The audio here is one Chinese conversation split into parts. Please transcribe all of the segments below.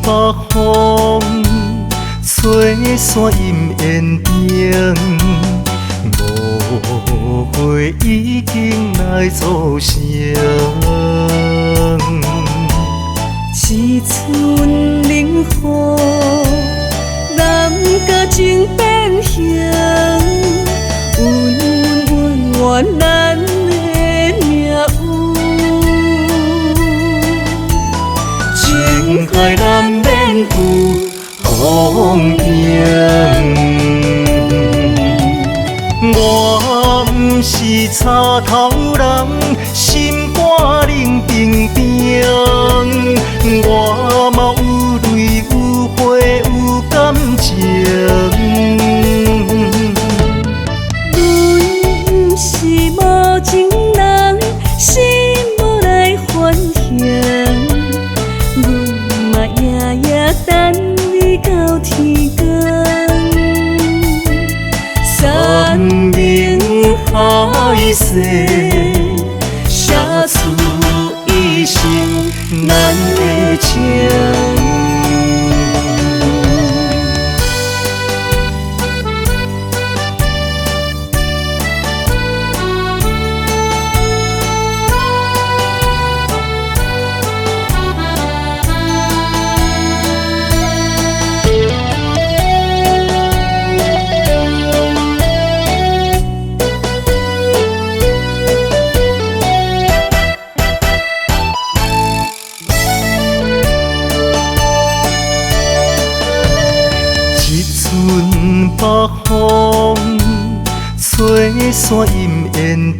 北风吹散阴烟顶，误会已经来造成。一寸冷雨，难甲情变形，温温暖暖咱的命运。情海难免有风景。我不是插头人，心肝冷冰冰。我嘛有泪有血有感情。阮不是无情人，心无来反省。阮嘛夜夜等你到天光。山明海誓，写出一生咱的情。北风吹散阴烟顶，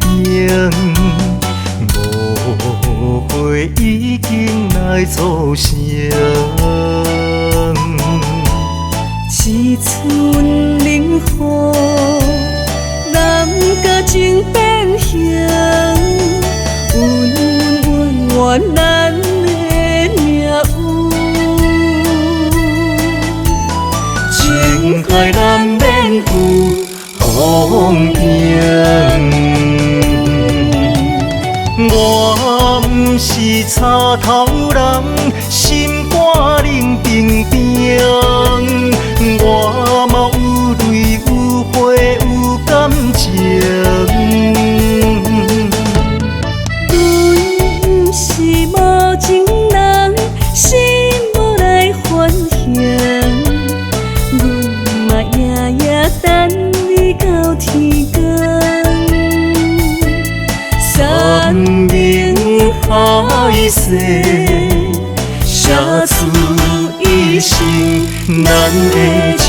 误会已经来造成。一寸冷雨，难甲情变形，温温暖咱的命运。情海难免有风景。我不是插头人，心肝冷冰冰。我嘛有泪有血有感情。阮不是无情人，心无来反省。阮嘛夜夜等你到天光。山明海誓，写出一生咱的情。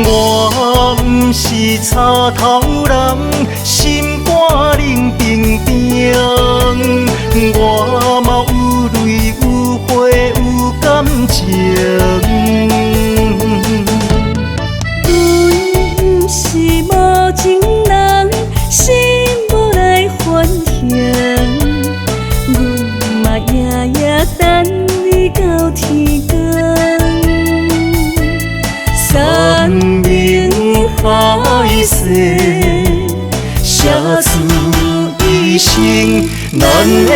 我不是插头人，心肝冷冰冰。我嘛有泪有血有感情。阮不是无情人，心无来反省。阮嘛夜夜等你到天光。山明海誓，写出一生咱的